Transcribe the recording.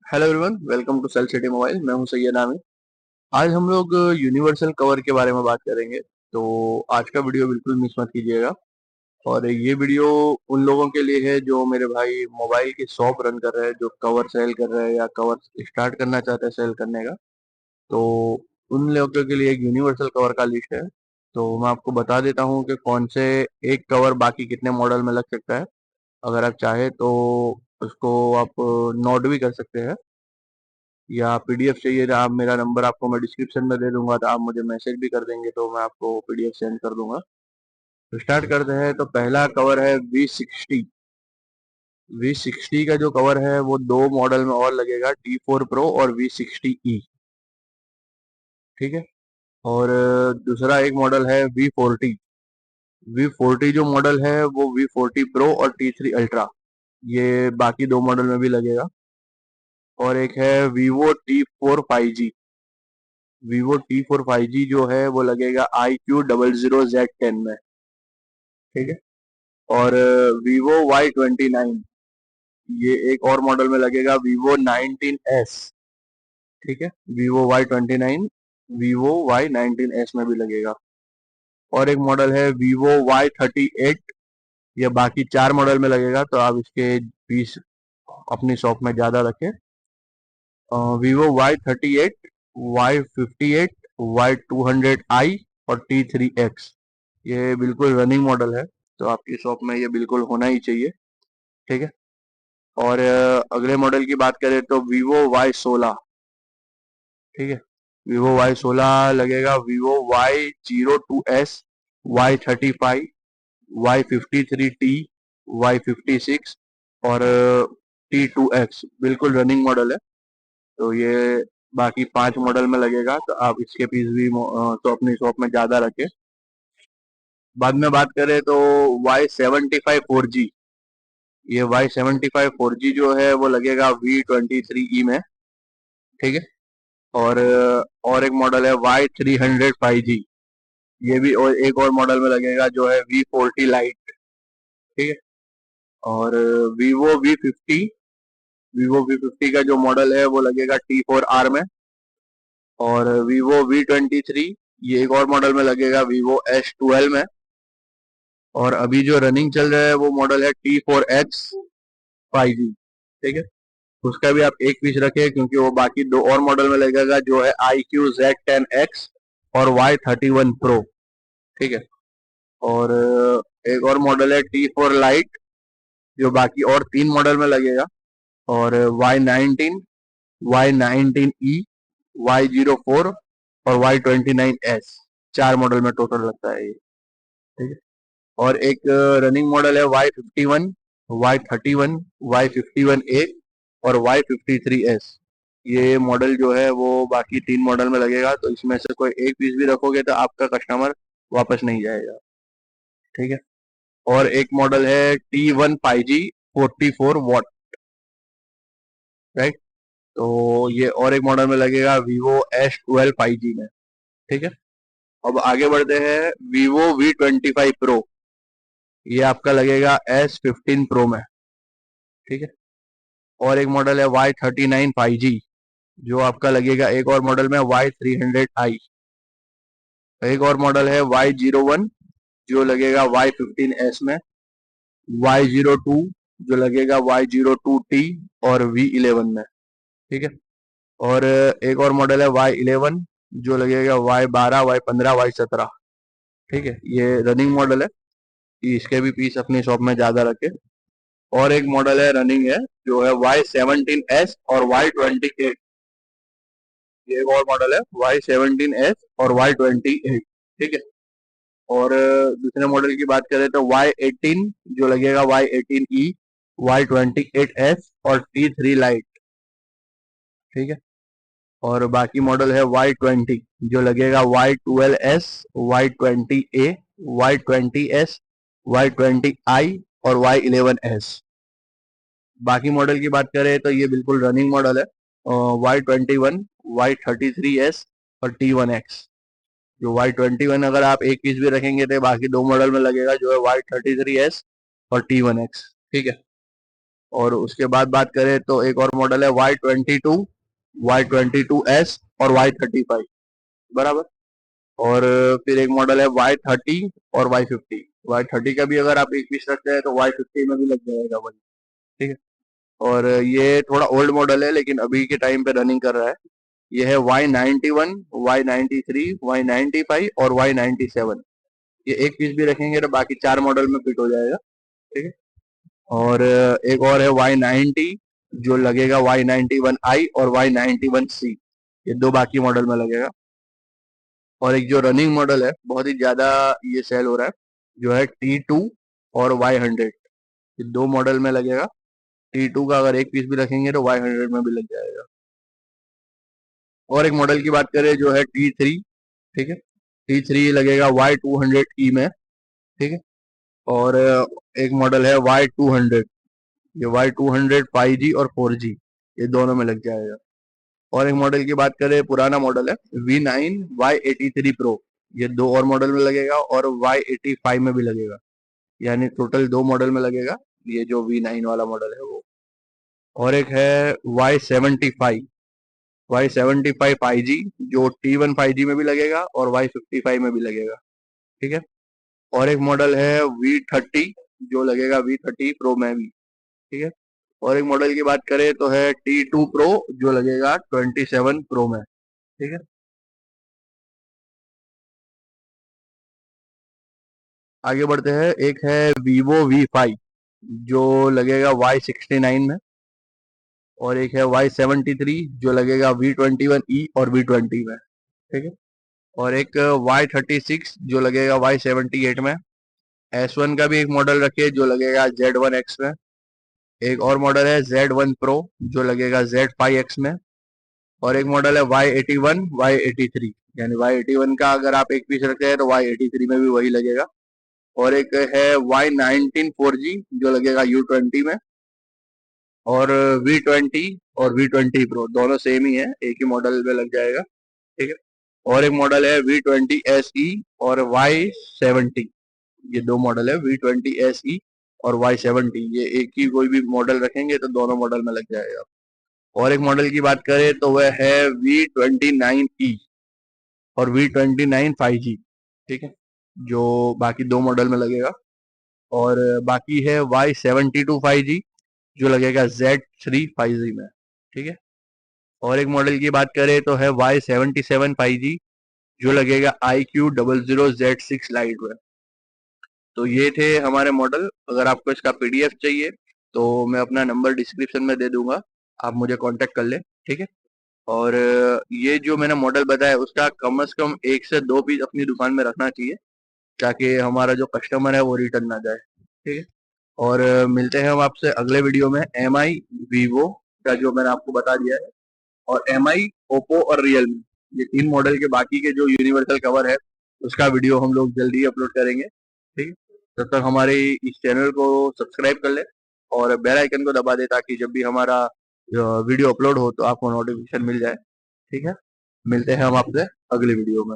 Hello everyone, welcome to cell city mobile. मैं हूं सैयद आमिर। आज हम लोग यूनिवर्सल कवर के बारे में बात करेंगे। तो आज का वीडियो बिल्कुल मिस मत कीजिएगा। और ये वीडियो उन लोगों के लिए है जो मेरे भाई मोबाइल की शॉप रन कर रहे हैं, जो कवर सेल कर रहे हैं या कवर स्टार्ट करना चाहते हैं सेल करने का। तो उन लोगों के लिए एक यूनिवर्सल कवर का लिस्ट है। तो मैं आपको बता देता हूँ कि कौन से एक कवर बाकी कितने मॉडल में लग सकता है। अगर आप चाहे तो उसको आप नोट भी कर सकते हैं, या पीडीएफ चाहिए तो आप मेरा नंबर आपको मैं डिस्क्रिप्शन में दे दूंगा, तो आप मुझे मैसेज भी कर देंगे तो मैं आपको पीडीएफ सेंड कर दूंगा। तो स्टार्ट करते हैं। तो पहला कवर है V60। V60 का जो कवर है वो दो मॉडल में और लगेगा, T4 Pro और V60E। ठीक है। और दूसरा एक मॉडल है V40। V40 जो मॉडल है वो V40 Pro और T3 Ultra, ये बाकी दो मॉडल में भी लगेगा। और एक है Vivo T4 5G। Vivo T4 5G जो है वो लगेगा IQ00Z10 में। ठीक है। और Vivo Y29, ये एक और मॉडल में लगेगा, Vivo 19S। ठीक है। Vivo Y29 Vivo Y19S में भी लगेगा। और एक मॉडल है Vivo Y38, ये बाकी चार मॉडल में लगेगा, तो आप इसके पीस अपनी शॉप में ज्यादा रखें। Vivo Y38, Y58, Y200i और T3X, ये बिल्कुल रनिंग मॉडल है, तो आपकी शॉप में ये बिल्कुल होना ही चाहिए। ठीक है। और अगले मॉडल की बात करें तो Vivo Y16। ठीक है। Vivo Y16 लगेगा, Vivo Y02s, Y35, Y53t, Y56 और T2X, बिल्कुल रनिंग मॉडल है। तो ये बाकी पांच मॉडल में लगेगा, तो आप इसके पीस भी तो अपनी शॉप में ज्यादा रखें। बाद में बात करें तो Y75 4G, ये Y75 4G जो है वो लगेगा V23E में। ठीक है। और एक मॉडल है Y300 5G, ये भी और एक और मॉडल में लगेगा जो है V40 लाइट। ठीक है। और Vivo V50 का जो मॉडल है वो लगेगा T4R में। और Vivo V23, ये एक और मॉडल में लगेगा, Vivo S12 में। और अभी जो रनिंग चल रहा है वो मॉडल है T4X 5G। ठीक है। उसका भी आप एक पीस रखें, क्योंकि वो बाकी दो और मॉडल में लगेगा, जो है IQ Z10X और Y31 Pro। ठीक है। और एक और मॉडल है T4 लाइट, जो बाकी और तीन मॉडल में लगेगा। और Y19, Y19E, Y04 और Y29S, चार मॉडल में टोटल लगता है ये। ठीक है। और एक रनिंग मॉडल है Y51, Y31, Y51A और Y53S। ये मॉडल जो है वो बाकी तीन मॉडल में लगेगा, तो इसमें से कोई एक पीस भी रखोगे तो आपका कस्टमर वापस नहीं जाएगा। ठीक है। और एक मॉडल है T1 5G 44 वॉट। राइट। तो ये और एक मॉडल में लगेगा Vivo S12 5G में। ठीक है। अब आगे बढ़ते हैं। Vivo V25 Pro, ये आपका लगेगा S15 Pro में। ठीक है। और एक मॉडल है Y39 5G, जो आपका लगेगा एक और मॉडल में Y300i। एक और मॉडल है Y01, जो लगेगा Y15S में। Y02, जो लगेगा Y02t और V11 में। ठीक है। और एक और मॉडल है Y11, जो लगेगा Y12, Y15, Y17। ठीक है। ये रनिंग मॉडल है, इसके भी पीस अपनी शॉप में ज्यादा रखे। और एक मॉडल है रनिंग है, जो है Y17s और Y28। ये एक और मॉडल है Y17s और Y28। ठीक है। और दूसरे मॉडल की बात करें तो Y18, जो लगेगा Y18E, Y28s और T3 लाइट। ठीक है। और बाकी मॉडल है Y20, जो लगेगा Y12s, Y20A, Y20s, Y20i और Y11s। बाकी मॉडल की बात करें तो ये बिल्कुल रनिंग मॉडल है, Y21, Y33s और T1X। जो Y21 अगर आप एक पीस भी रखेंगे तो बाकी दो मॉडल में लगेगा, जो है Y33s और T1X। ठीक है। और उसके बाद बात करें तो एक और मॉडल है Y22, Y22S और Y35, बराबर। और फिर एक मॉडल है Y30 और Y50। Y30 का भी अगर आप एक पीस रखते हैं तो Y50 में भी लग जाएगा वही, ठीक है। और ये थोड़ा ओल्ड मॉडल है लेकिन अभी के टाइम पे रनिंग कर रहा है। ये है Y91, Y93, Y95 और Y97। ये एक पीस भी रखेंगे तो बाकी 4 मॉडल में फिट हो जाएगा, ठीक है। और एक और है Y90 जो लगेगा Y91I और Y91C, ये दो बाकी मॉडल में लगेगा। और एक जो रनिंग मॉडल है बहुत ही ज्यादा ये सेल हो रहा है, जो है T2 और Y100, ये दो मॉडल में लगेगा। T2 का अगर एक पीस भी रखेंगे तो Y100 में भी लग जाएगा। और एक मॉडल की बात करें जो है T3, ठीक है। T3 लगेगा Y200E में, ठीक है। और एक मॉडल है Y200, ये Y200 5G और 4G, ये दोनों में लग जाएगा। और एक मॉडल की बात करें, पुराना मॉडल है V9 Y83 Pro, ये दो और मॉडल में लगेगा और Y85 में भी लगेगा, यानी टोटल दो मॉडल में लगेगा, ये जो V9 वाला मॉडल है वो। और एक है Y75, Y75 5G जो T1 5G में भी लगेगा और Y55 में भी लगेगा, ठीक है। और एक मॉडल है V30 जो लगेगा V30 Pro में भी, ठीक है। और एक मॉडल की बात करें तो है T2 Pro जो लगेगा 27 Pro में, ठीक है। आगे बढ़ते हैं, एक है Vivo V5 जो लगेगा Y69 में। और एक है Y73 जो लगेगा V21E और V20 में, ठीक है। और एक Y36 जो लगेगा Y78 में। S1 का भी एक मॉडल रखिए जो लगेगा Z1X में। एक और मॉडल है Z1 Pro जो लगेगा Z5X में। और एक मॉडल है Y81, Y83, यानी Y81 का अगर आप एक पीस रखते हैं तो Y83 में भी वही लगेगा। और एक है Y19 4G जो लगेगा U20 में। और V20 और V20 Pro दोनों सेम ही है, एक ही मॉडल में लग जाएगा, ठीक है। और एक मॉडल है V20 SE और Y70, ये दो मॉडल है V20 SE और Y70, ये एक ही कोई भी मॉडल रखेंगे तो दोनों मॉडल में लग जाएगा। और एक मॉडल की बात करें तो वह है V29E और V29 5G, ठीक है, जो बाकी दो मॉडल में लगेगा। और बाकी है Y72 5G जो लगेगा Z3 5G में, ठीक है। और एक मॉडल की बात करें तो है Y77 5G जो लगेगा IQ00Z6 लाइट में। तो ये थे हमारे मॉडल। अगर आपको इसका PDF चाहिए तो मैं अपना नंबर डिस्क्रिप्शन में दे दूंगा, आप मुझे कांटेक्ट कर ले, ठीक है। और ये जो मैंने मॉडल बताया उसका कम से कम 1 से 2 पीस अपनी दुकान में रखना चाहिए ताकि हमारा जो कस्टमर है वो रिटर्न ना जाए, ठीक है। और मिलते हैं हम आपसे अगले वीडियो में। MI Vivo का जो मैंने आपको बता दिया है, और MI Oppo और Realme, ये तीन मॉडल के बाकी के जो यूनिवर्सल कवर है उसका वीडियो हम लोग जल्दी अपलोड करेंगे, ठीक है। तब तक हमारे इस चैनल को सब्सक्राइब कर ले और बेल आइकन को दबा दे ताकि जब भी हमारा वीडियो अपलोड हो तो आपको नोटिफिकेशन मिल जाए, ठीक है। मिलते हैं हम आपसे अगली वीडियो में।